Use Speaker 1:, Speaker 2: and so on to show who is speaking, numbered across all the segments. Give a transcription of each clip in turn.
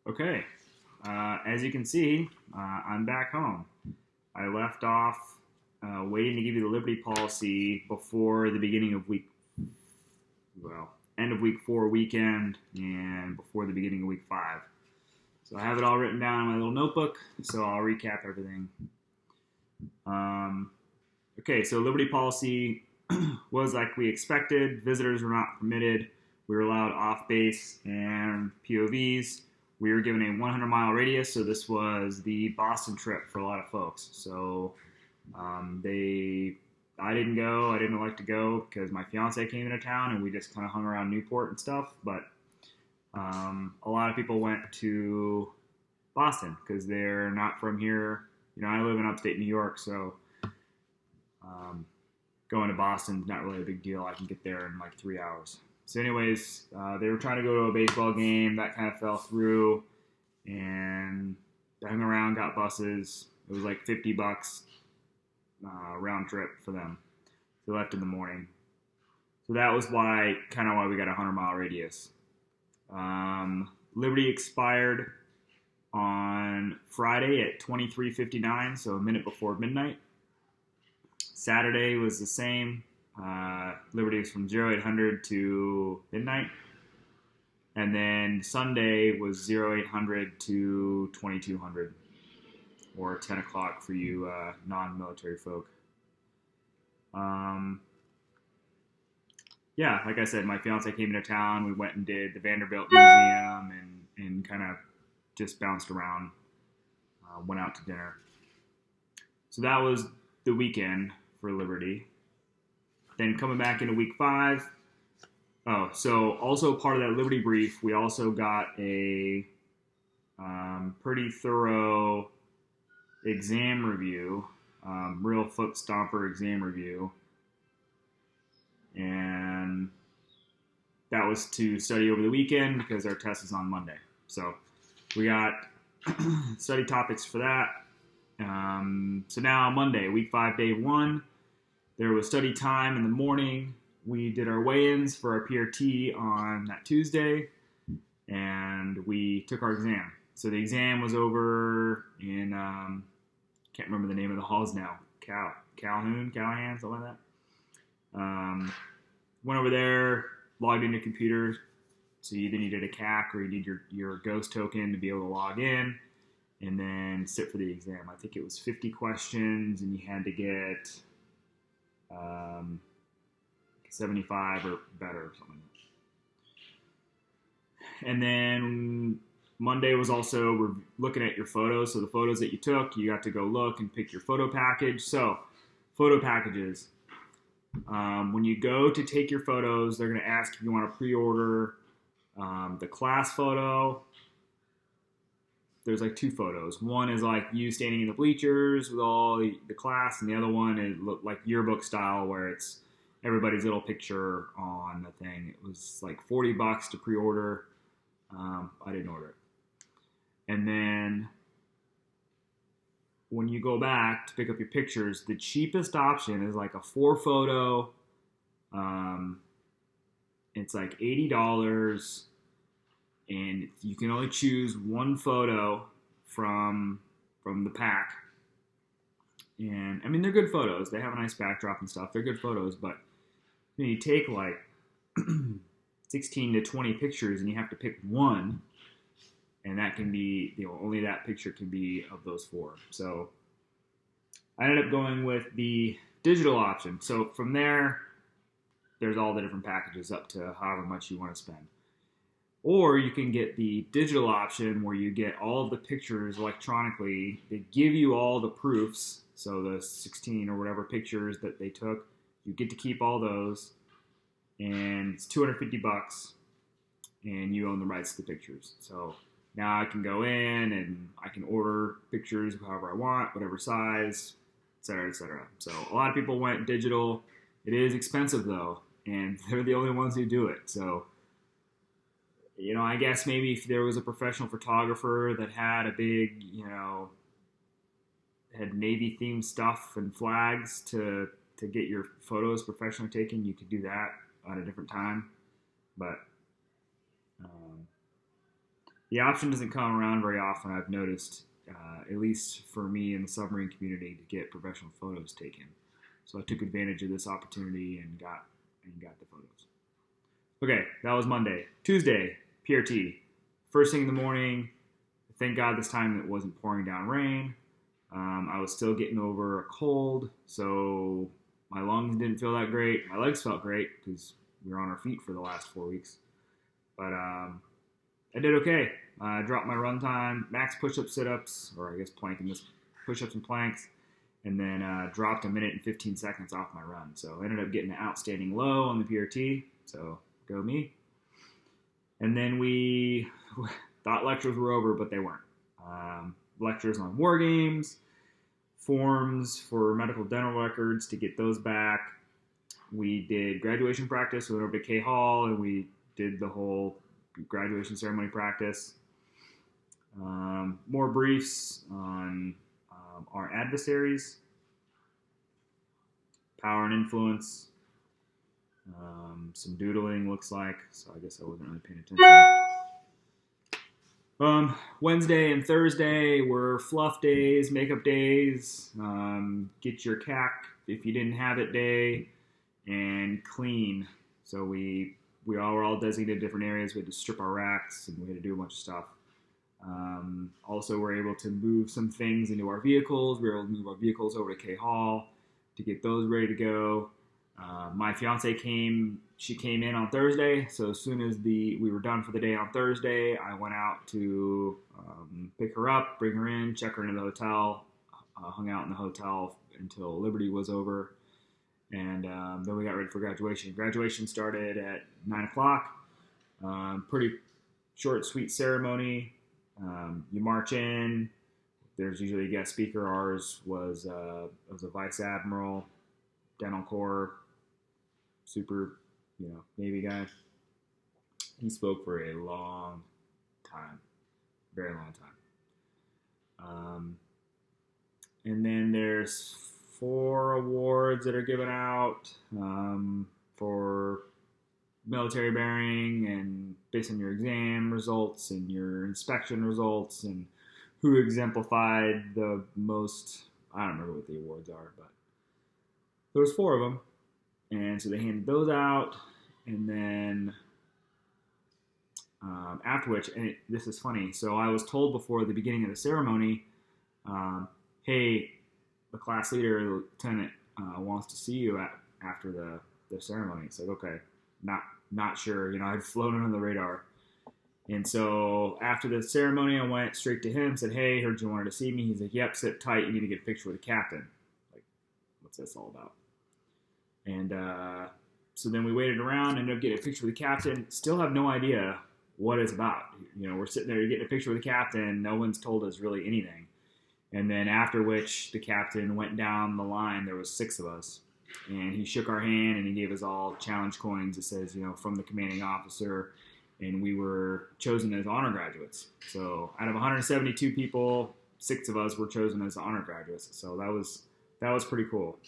Speaker 1: Okay, as you can see, I'm back home. I left off waiting to give you the Liberty policy before the beginning of end of week 4 weekend and before the beginning of week 5. So I have it all written down in my little notebook, so I'll recap everything. Okay, so Liberty policy was like we expected. Visitors were not permitted. We were allowed off base and POVs. We were given a 100-mile radius, so this was the Boston trip for a lot of folks. So I didn't go. I didn't like to go because my fiance came into town and we just kind of hung around Newport and stuff. But a lot of people went to Boston because they're not from here. You know, I live in upstate New York, so going to Boston's not really a big deal. I can get there in like 3 hours. So anyways, they were trying to go to a baseball game. That kind of fell through, and they hung around, got buses. It was like $50 round trip for them. They left in the morning. So that was why we got a 100-mile radius. Liberty expired on Friday at 23:59, so a minute before midnight. Saturday was the same. Liberty was from 0800 to midnight. And then Sunday was 0800 to 2200, or 10 o'clock for you non-military folk. Yeah, like I said, my fiance came into town. We went and did the Vanderbilt Museum and kind of just bounced around, went out to dinner. So that was the weekend for Liberty. Then coming back into week 5. Oh, so also part of that Liberty brief, we also got a pretty thorough exam review, real foot stomper exam review. And that was to study over the weekend because our test is on Monday. So we got study topics for that. So now Monday, week 5, day 1. There was study time in the morning. We did our weigh-ins for our PRT on that Tuesday, and we took our exam. So the exam was over in, can't remember the name of the halls now, Callahan, something like that. Went over there, logged into computer. So you either needed a CAC or you need your ghost token to be able to log in, and then sit for the exam. I think it was 50 questions, and you had to get 75 or better or something. And then Monday was also looking at your photos. So the photos that you took, you got to go look and pick your photo package. So photo packages. When you go to take your photos, they're going to ask if you want to pre-order the class photo. There's like 2 photos. One is like you standing in the bleachers with all the class, and the other one is like yearbook style where it's everybody's little picture on the thing. It was like $40 to pre-order. I didn't order it. And then when you go back to pick up your pictures, the cheapest option is like a 4-photo. It's like $80. And you can only choose 1 photo from the pack. And I mean, they're good photos. They have a nice backdrop and stuff. They're good photos, but you take like 16 to 20 pictures and you have to pick 1. And that can be, only that picture can be of those 4. So I ended up going with the digital option. So from there, there's all the different packages up to however much you want to spend. Or you can get the digital option where you get all of the pictures electronically. They give you all the proofs, so the 16 or whatever pictures that they took, you get to keep all those, and it's $250, and you own the rights to the pictures. So now I can go in and I can order pictures however I want, whatever size, etc., etc. So a lot of people went digital. It is expensive though, and they're the only ones who do it. So I guess maybe if there was a professional photographer that had a big, had Navy-themed stuff and flags to get your photos professionally taken, you could do that at a different time. But The option doesn't come around very often, I've noticed, at least for me in the submarine community, to get professional photos taken. So I took advantage of this opportunity and got the photos. Okay, that was Monday. Tuesday, PRT. First thing in the morning. Thank God this time it wasn't pouring down rain. I was still getting over a cold, so my lungs didn't feel that great. My legs felt great because we were on our feet for the last 4 weeks. But I did okay. I dropped my run time, max push-ups, sit-ups, or I guess planking this, push-ups and planks, and then dropped a minute and 15 seconds off my run. So I ended up getting an outstanding low on the PRT. So go me. And then we thought lectures were over, but they weren't. Lectures on war games, forms for medical dental records to get those back. We did graduation practice. We went over to K Hall and we did the whole graduation ceremony practice. More briefs on our adversaries, power and influence, some doodling looks like, so I guess I wasn't really paying attention. Wednesday and Thursday were fluff days, makeup days, get your CAC if you didn't have it day, and clean. So we all were all designated different areas. We had to strip our racks and we had to do a bunch of stuff. Also, we're able to move some things into our vehicles. We were able to move our vehicles over to K Hall to get those ready to go. My fiance came in on Thursday, so as soon as we were done for the day on Thursday, I went out to pick her up, bring her in, check her into the hotel, hung out in the hotel until Liberty was over, and then we got ready for graduation. Graduation started at 9 o'clock. Pretty short, sweet ceremony. You march in. There's usually a guest speaker. Ours was a vice admiral, dental corps, super, Navy guy. He spoke for a long time, very long time. And then there's 4 awards that are given out for military bearing and based on your exam results and your inspection results and who exemplified the most. I don't remember what the awards are, but there was 4 of them. And so they handed those out, and then after which, and this is funny, so I was told before the beginning of the ceremony, hey, the class leader, the lieutenant, wants to see you after the ceremony. It's like, okay, not sure, I'd flown under the radar. And so after the ceremony, I went straight to him, said, hey, heard you wanted to see me. He's like, yep, sit tight, you need to get a picture with the captain. Like, what's this all about? And so then we waited around, ended up getting a picture with the captain. Still have no idea what it's about. We're sitting there getting a picture with the captain. No one's told us really anything. And then after which the captain went down the line. There was 6 of us. And he shook our hand and he gave us all challenge coins. It says, from the commanding officer. And we were chosen as honor graduates. So out of 172 people, 6 of us were chosen as honor graduates. So that was pretty cool.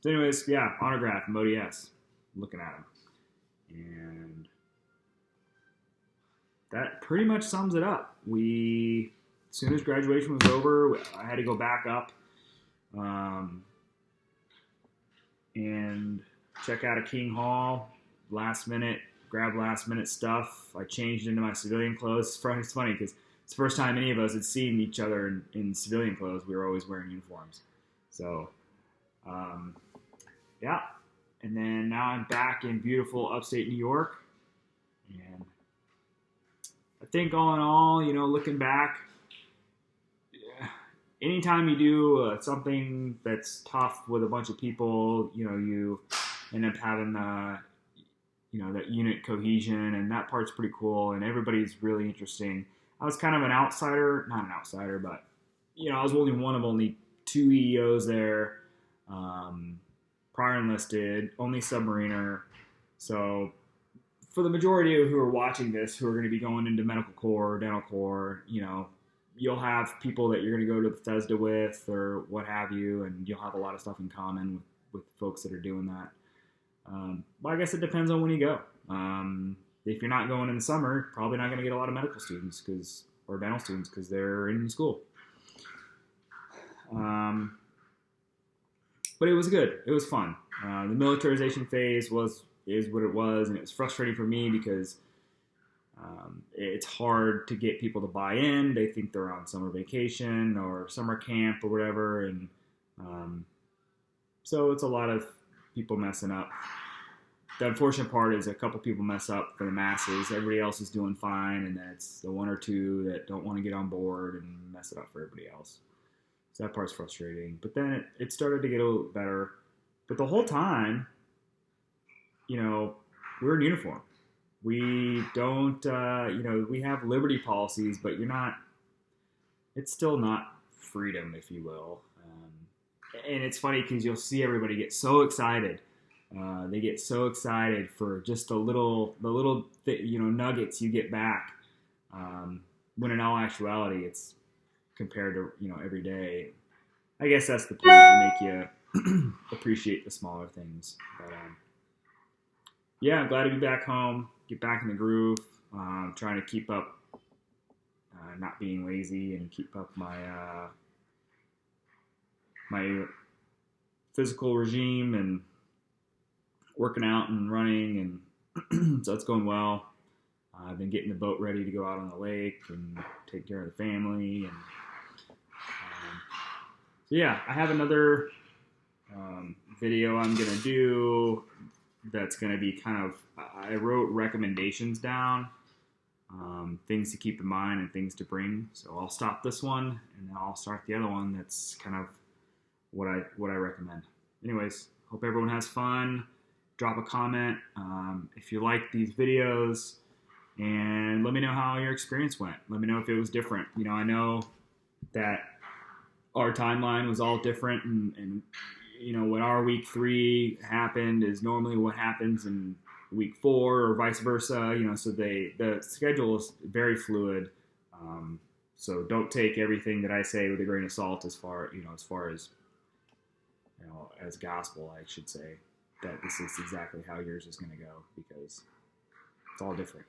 Speaker 1: So anyways, yeah, autograph from ODS. Looking at him. And that pretty much sums it up. As soon as graduation was over, I had to go back up and check out of King Hall. Grab last minute stuff. I changed into my civilian clothes. It's funny because it's the first time any of us had seen each other in civilian clothes. We were always wearing uniforms. So, yeah. And then now I'm back in beautiful upstate New York. And I think all in all, looking back, anytime you do something that's tough with a bunch of people, you end up having that unit cohesion, and that part's pretty cool, and everybody's really interesting. I was kind of not an outsider, but, I was only 2 EEOs there, prior enlisted, only submariner. So for the majority of who are watching this, who are going to be going into medical corps, dental corps, you'll have people that you're going to go to Bethesda with or what have you, and you'll have a lot of stuff in common with folks that are doing that. But I guess it depends on when you go. if you're not going in the summer, probably not going to get a lot of medical students or dental students because they're in school. But it was good. It was fun. The militarization phase is what it was, and it was frustrating for me because it's hard to get people to buy in. They think they're on summer vacation or summer camp or whatever, and so it's a lot of people messing up. The unfortunate part is a couple people mess up for the masses. Everybody else is doing fine, and then it's the one or two that don't want to get on board and mess it up for everybody else. So that part's frustrating. But then it started to get a little better. But the whole time, we're in uniform. We don't, we have liberty policies, but it's still not freedom, if you will. And it's funny because you'll see everybody get so excited. They get so excited for just the little nuggets you get back. When in all actuality, it's compared to, every day. I guess that's the point, to make you appreciate the smaller things. But yeah, I'm glad to be back home, get back in the groove, trying to keep up, not being lazy, and keep up my my physical regime and working out and running, and so it's going well. I've been getting the boat ready to go out on the lake and take care of the family, and so yeah, I have another video I'm gonna do that's gonna be kind of, I wrote recommendations down, things to keep in mind and things to bring. So I'll stop this one and then I'll start the other one. That's kind of what I recommend. Anyways, hope everyone has fun. Drop a comment if you like these videos, and let me know how your experience went. Let me know if it was different. I know that our timeline was all different, and when our week 3 happened is normally what happens in week 4 or vice versa. So the schedule is very fluid. So don't take everything that I say with a grain of salt as far as as gospel, I should say, that this is exactly how yours is going to go, because it's all different.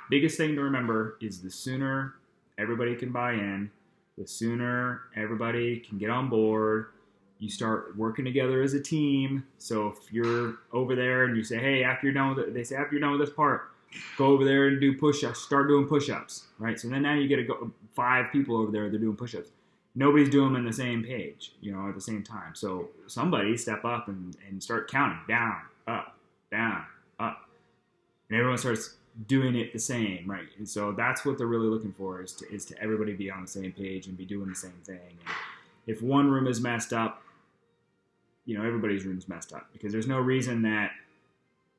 Speaker 1: Biggest thing to remember is the sooner everybody can buy in, the sooner everybody can get on board, you start working together as a team. So if you're over there and you say, hey, after you're done with this part, go over there and do push-ups, start doing push-ups, right? So then now you get 5 people over there, they're doing push-ups. Nobody's doing them in the same page, at the same time. So somebody step up and start counting down, up, and everyone starts doing it the same, right? And so that's what they're really looking for, is to everybody be on the same page and be doing the same thing. And if one room is messed up, everybody's room's messed up, because there's no reason that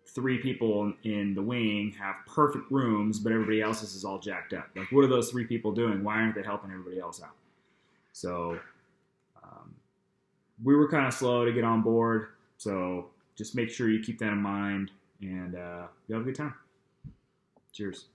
Speaker 1: 3 people in the wing have perfect rooms, but everybody else's is all jacked up. Like, what are those 3 people doing? Why aren't they helping everybody else out? So we were kind of slow to get on board. So just make sure you keep that in mind, and you have a good time. Cheers.